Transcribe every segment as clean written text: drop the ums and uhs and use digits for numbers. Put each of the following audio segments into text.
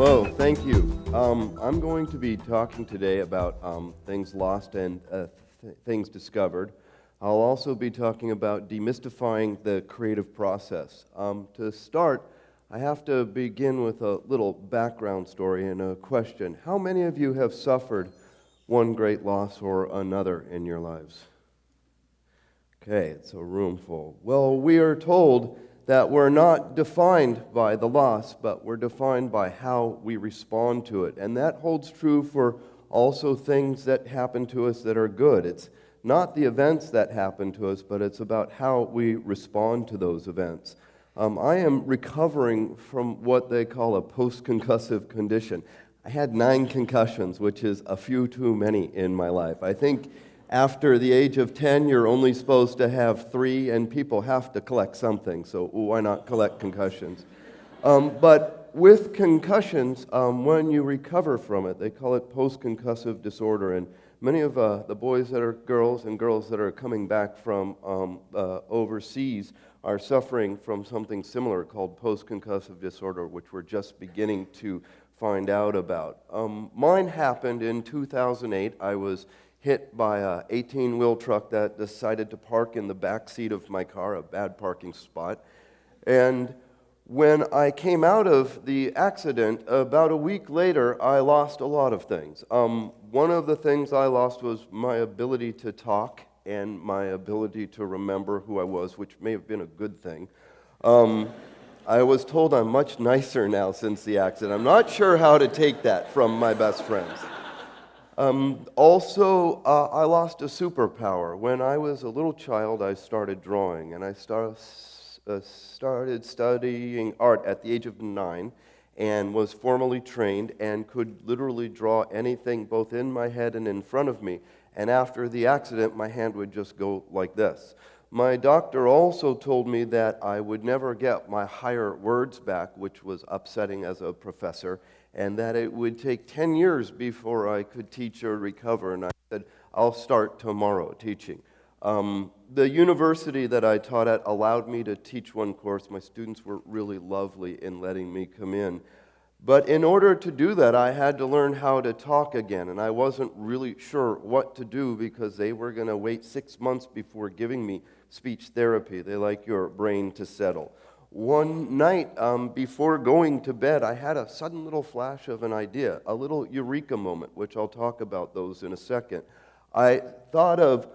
Hello, thank you. I'm going to be talking today about things lost and things discovered. I'll also be talking about demystifying the creative process. To start, I have to begin with a little background story and a question. How many of you have suffered one great loss or another in your lives? Okay, it's a room full. Well, we are told that we're not defined by the loss, but we're defined by how we respond to it. And that holds true for also things that happen to us that are good. It's not the events that happen to us, but it's about how we respond to those events. I am recovering from what they call a post-concussive condition. I had 9 concussions, which is a few too many in my life. I think after the age of 10, you're only supposed to have 3, and people have to collect something, so why not collect concussions? But with concussions, when you recover from it, they call it post-concussive disorder, and many of the boys that are girls and girls that are coming back from overseas are suffering from something similar called post-concussive disorder, which we're just beginning to find out about. Mine happened in 2008. I was hit by an 18-wheel truck that decided to park in the back seat of my car, a bad parking spot. And when I came out of the accident, about a week later, I lost a lot of things. One of the things I lost was my ability to talk and my ability to remember who I was, which may have been a good thing. I was told I'm much nicer now since the accident. I'm not sure how to take that from my best friends. Also, I lost a superpower. When I was a little child, I started drawing, and I started studying art at the age of 9 and was formally trained and could literally draw anything both in my head and in front of me. And after the accident, my hand would just go like this. My doctor also told me that I would never get my higher words back, which was upsetting as a professor, and that it would take 10 years before I could teach or recover. And I said, I'll start tomorrow teaching. The university that I taught at allowed me to teach one course. My students were really lovely in letting me come in. But in order to do that, I had to learn how to talk again, and I wasn't really sure what to do because they were going to wait 6 months before giving me speech therapy. They like your brain to settle. One night before going to bed, I had a sudden little flash of an idea, a little Eureka moment, which I'll talk about those in a second. I thought of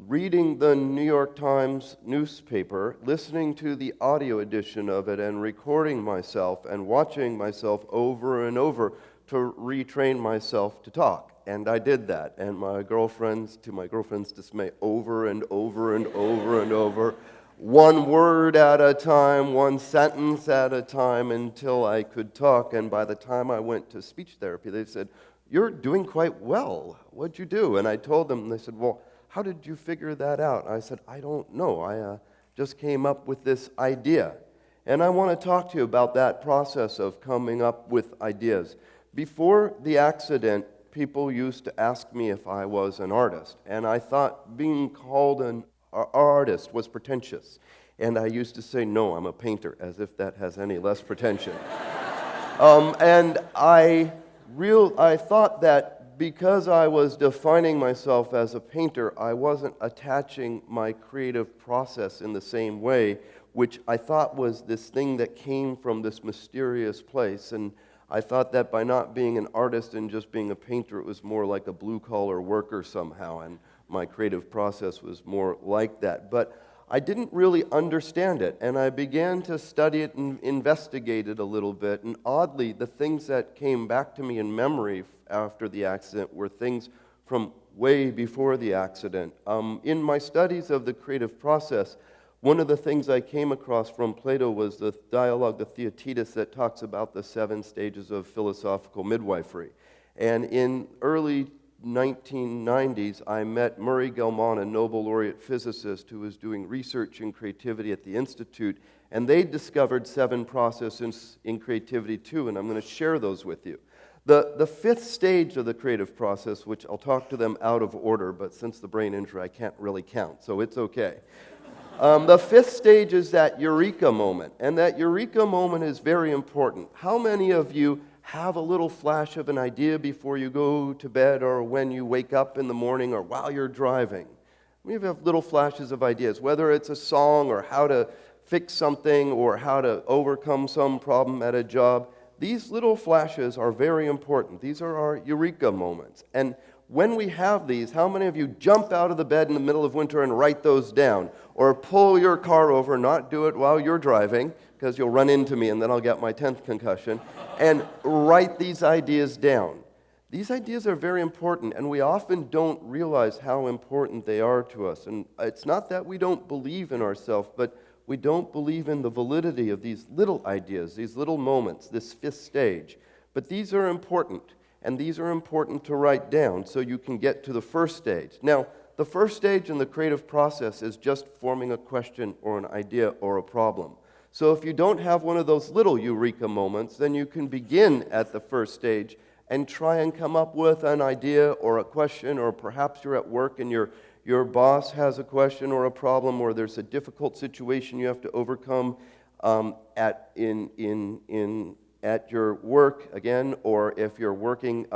reading the New York Times newspaper, listening to the audio edition of it, and recording myself and watching myself over and over to retrain myself to talk. And I did that, and to my girlfriend's dismay, over and over and over and over, one word at a time, one sentence at a time, until I could talk. And by the time I went to speech therapy, they said, "You're doing quite well. What'd you do?" And I told them, and they said, "Well, how did you figure that out?" I said, "I don't know. I just came up with this idea." And I want to talk to you about that process of coming up with ideas. Before the accident, people used to ask me if I was an artist, and I thought being called an artist was pretentious. And I used to say, "No, I'm a painter," as if that has any less pretension. And I thought that because I was defining myself as a painter, I wasn't attaching my creative process in the same way, which I thought was this thing that came from this mysterious place. And I thought that by not being an artist and just being a painter, it was more like a blue-collar worker somehow, and my creative process was more like that. But I didn't really understand it, and I began to study it and investigate it a little bit, and oddly, the things that came back to me in memory after the accident were things from way before the accident. In my studies of the creative process, one of the things I came across from Plato was the dialogue, the Theaetetus, that talks about the 7 stages of philosophical midwifery. And in early 1990s, I met Murray Gell-Mann, a Nobel laureate physicist who was doing research in creativity at the Institute, and they discovered 7 processes in creativity too, and I'm going to share those with you. The 5th stage of the creative process, which I'll talk to them out of order, but since the brain injury, I can't really count, so it's okay. The 5th stage is that Eureka moment, and that Eureka moment is very important. How many of you have a little flash of an idea before you go to bed or when you wake up in the morning or while you're driving? We have little flashes of ideas, whether it's a song or how to fix something or how to overcome some problem at a job. These little flashes are very important. These are our Eureka moments. And when we have these, how many of you jump out of the bed in the middle of winter and write those down? Or pull your car over, not do it while you're driving, because you'll run into me and then I'll get my 10th concussion, and write these ideas down. These ideas are very important, and we often don't realize how important they are to us. And it's not that we don't believe in ourselves, but we don't believe in the validity of these little ideas, these little moments, this fifth stage. But these are important, and these are important to write down so you can get to the first stage. Now, the first stage in the creative process is just forming a question or an idea or a problem. So if you don't have one of those little Eureka moments, then you can begin at the first stage and try and come up with an idea or a question, or perhaps you're at work and your boss has a question or a problem, or there's a difficult situation you have to overcome at your work, again, or if you're working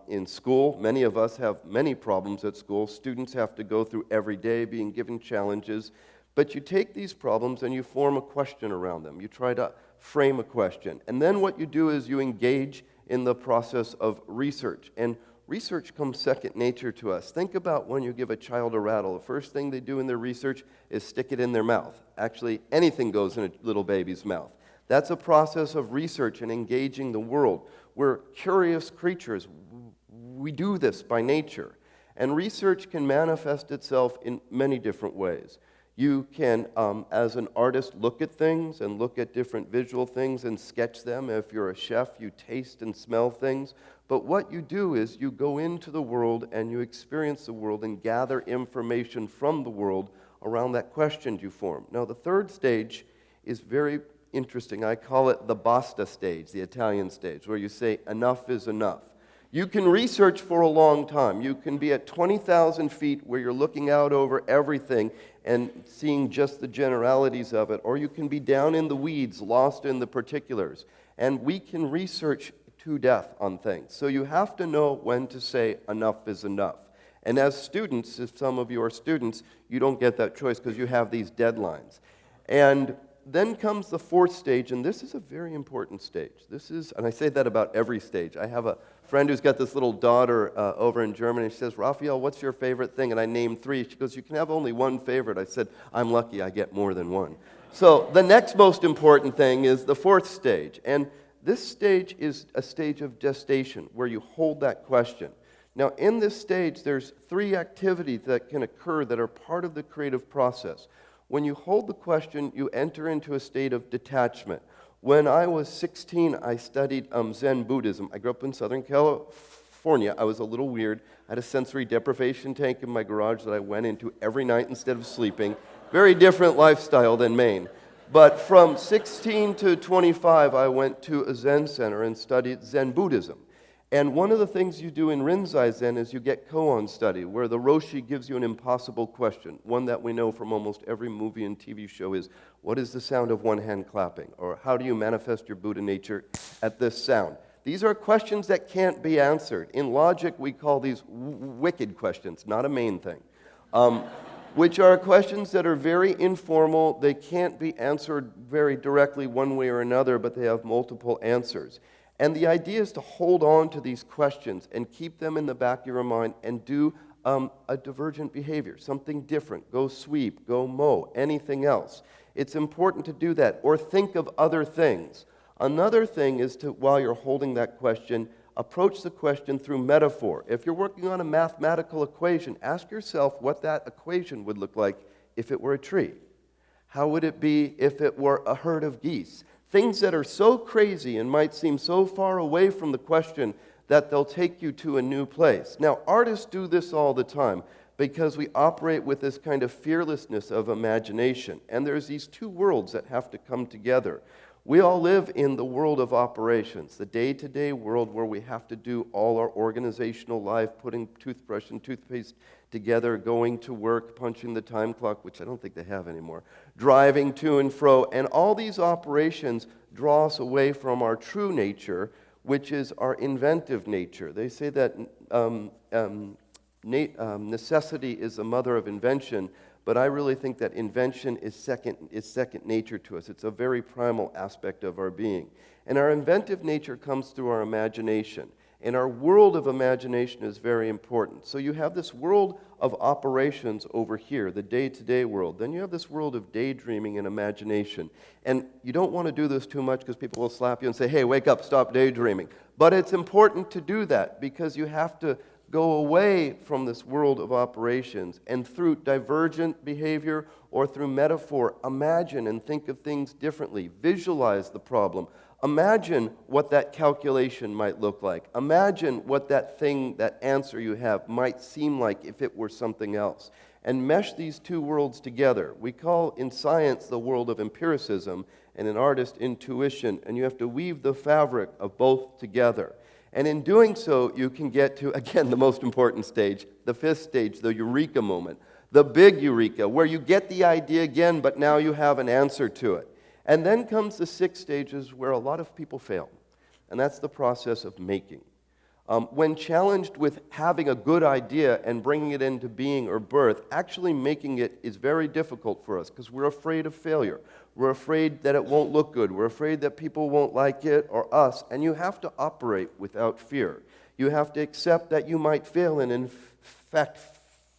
in school. Many of us have many problems at school. Students have to go through every day being given challenges. But you take these problems and you form a question around them. You try to frame a question. And then what you do is you engage in the process of research. And research comes second nature to us. Think about when you give a child a rattle. The first thing they do in their research is stick it in their mouth. Actually, anything goes in a little baby's mouth. That's a process of research and engaging the world. We're curious creatures. We do this by nature. And research can manifest itself in many different ways. You can, as an artist, look at things and look at different visual things and sketch them. If you're a chef, you taste and smell things. But what you do is you go into the world and you experience the world and gather information from the world around that question you form. Now, the third stage is very interesting. I call it the basta stage, the Italian stage, where you say enough is enough. You can research for a long time. You can be at 20,000 feet where you're looking out over everything and seeing just the generalities of it, or you can be down in the weeds, lost in the particulars. And we can research to death on things. So you have to know when to say enough is enough. And as students, if some of you are students, you don't get that choice because you have these deadlines. And then comes the fourth stage, and this is a very important stage. And I say that about every stage. I have a friend who's got this little daughter over in Germany. She says, Raphael, what's your favorite thing? And I named 3. She goes, you can have only one favorite. I said, I'm lucky I get more than one. So the next most important thing is the fourth stage. And this stage is a stage of gestation where you hold that question. Now, in this stage, there's 3 activities that can occur that are part of the creative process. When you hold the question, you enter into a state of detachment. When I was 16, I studied Zen Buddhism. I grew up in Southern California. I was a little weird. I had a sensory deprivation tank in my garage that I went into every night instead of sleeping. Very different lifestyle than Maine. But from 16 to 25, I went to a Zen center and studied Zen Buddhism. And one of the things you do in Rinzai Zen is you get koan study, where the Roshi gives you an impossible question. One that we know from almost every movie and TV show is, what is the sound of one hand clapping? Or how do you manifest your Buddha nature at this sound? These are questions that can't be answered. In logic, we call these wicked questions, not a main thing, which are questions that are very informal. They can't be answered very directly one way or another, but they have multiple answers. And the idea is to hold on to these questions and keep them in the back of your mind and do a divergent behavior, something different. Go sweep, go mow, anything else. It's important to do that, or think of other things. Another thing is to, while you're holding that question, approach the question through metaphor. If you're working on a mathematical equation, ask yourself what that equation would look like if it were a tree. How would it be if it were a herd of geese? Things that are so crazy and might seem so far away from the question that they'll take you to a new place. Now, artists do this all the time because we operate with this kind of fearlessness of imagination. And there's these 2 worlds that have to come together. We all live in the world of operations, the day-to-day world where we have to do all our organizational life, putting toothbrush and toothpaste together, going to work, punching the time clock, which I don't think they have anymore, driving to and fro. And all these operations draw us away from our true nature, which is our inventive nature. They say that necessity is the mother of invention, but I really think that invention is second nature to us. It's a very primal aspect of our being. And our inventive nature comes through our imagination. And our world of imagination is very important. So you have this world of operations over here, the day-to-day world. Then you have this world of daydreaming and imagination. And you don't want to do this too much because people will slap you and say, hey, wake up, stop daydreaming. But it's important to do that because you have to go away from this world of operations and through divergent behavior or through metaphor, imagine and think of things differently. Visualize the problem. Imagine what that calculation might look like. Imagine what that thing, that answer you have might seem like if it were something else. And mesh these two worlds together. We call in science the world of empiricism and in artist intuition, and you have to weave the fabric of both together. And in doing so, you can get to, again, the most important stage, the fifth stage, the Eureka moment, the big Eureka, where you get the idea again, but now you have an answer to it. And then comes the 6 stages where a lot of people fail, and that's the process of making. When challenged with having a good idea and bringing it into being or birth, actually making it is very difficult for us because we're afraid of failure. We're afraid that it won't look good. We're afraid that people won't like it or us, and you have to operate without fear. You have to accept that you might fail, and in fact,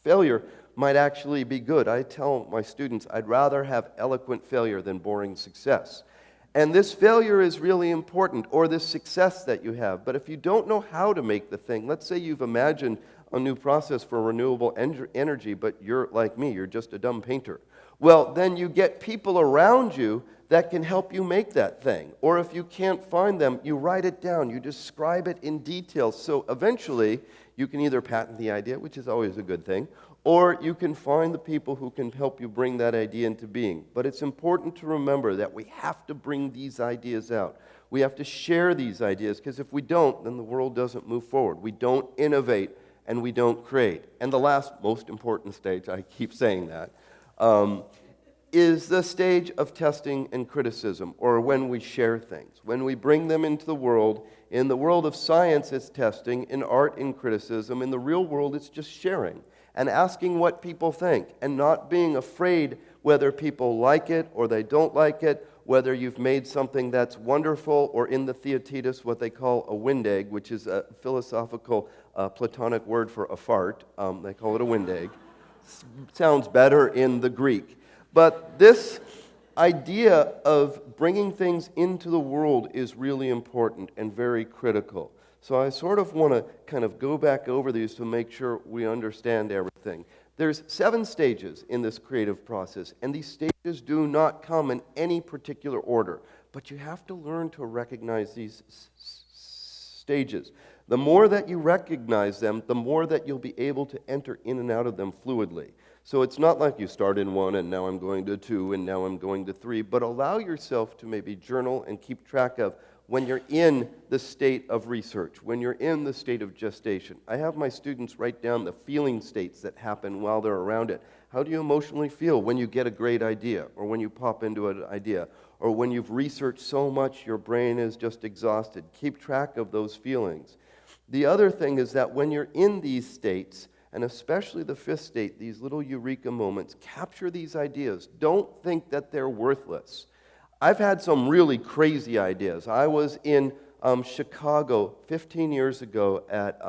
failure might actually be good. I tell my students, I'd rather have eloquent failure than boring success. And this failure is really important, or this success that you have. But if you don't know how to make the thing, let's say you've imagined a new process for renewable energy, but you're like me, you're just a dumb painter. Well, then you get people around you that can help you make that thing. Or if you can't find them, you write it down, you describe it in detail. So eventually, you can either patent the idea, which is always a good thing, or you can find the people who can help you bring that idea into being. But it's important to remember that we have to bring these ideas out. We have to share these ideas, because if we don't, then the world doesn't move forward. We don't innovate, and we don't create. And the last, most important stage, I keep saying that, is the stage of testing and criticism, or when we share things, when we bring them into the world. In the world of science, it's testing. In art, in criticism. In the real world, it's just sharing and asking what people think and not being afraid whether people like it or they don't like it, whether you've made something that's wonderful, or in the Theaetetus, what they call a wind egg, which is a philosophical Platonic word for a fart. They call it a wind egg. Sounds better in the Greek. But this idea of bringing things into the world is really important and very critical. So I sort of want to kind of go back over these to make sure we understand everything. There's 7 stages in this creative process, and these stages do not come in any particular order, but you have to learn to recognize these stages. The more that you recognize them, the more that you'll be able to enter in and out of them fluidly. So it's not like you start in 1 and now I'm going to 2 and now I'm going to 3, but allow yourself to maybe journal and keep track of when you're in the state of research, when you're in the state of gestation. I have my students write down the feeling states that happen while they're around it. How do you emotionally feel when you get a great idea, or when you pop into an idea, or when you've researched so much your brain is just exhausted? Keep track of those feelings. The other thing is that when you're in these states, and especially the 5th state, these little eureka moments, capture these ideas. Don't think that they're worthless. I've had some really crazy ideas. I was in Chicago 15 years ago at,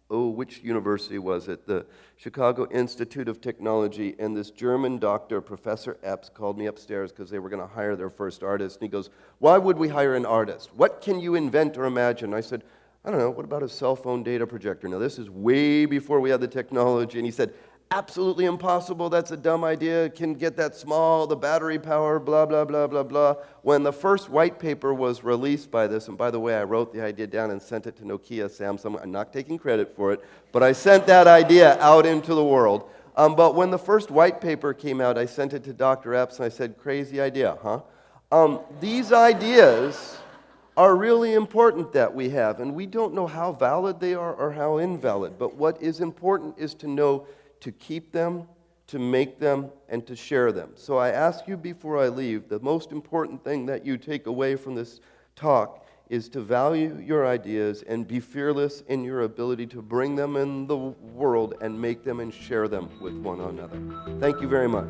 which university was it? The Chicago Institute of Technology, and this German doctor, Professor Epps, called me upstairs because they were going to hire their first artist, and he goes, why would we hire an artist? What can you invent or imagine? I said, I don't know, what about a cell phone data projector? Now, this is way before we had the technology, and he said, absolutely impossible, that's a dumb idea, can get that small, the battery power, blah, blah, blah, blah, blah. When the first white paper was released by this, and by the way, I wrote the idea down and sent it to Nokia, Samsung, I'm not taking credit for it, but I sent that idea out into the world. But when the first white paper came out, I sent it to Dr. Epps, and I said, crazy idea, huh? These ideas are really important that we have, and we don't know how valid they are or how invalid, but what is important is to know to keep them, to make them, and to share them. So I ask you before I leave, the most important thing that you take away from this talk is to value your ideas and be fearless in your ability to bring them in the world and make them and share them with one another. Thank you very much.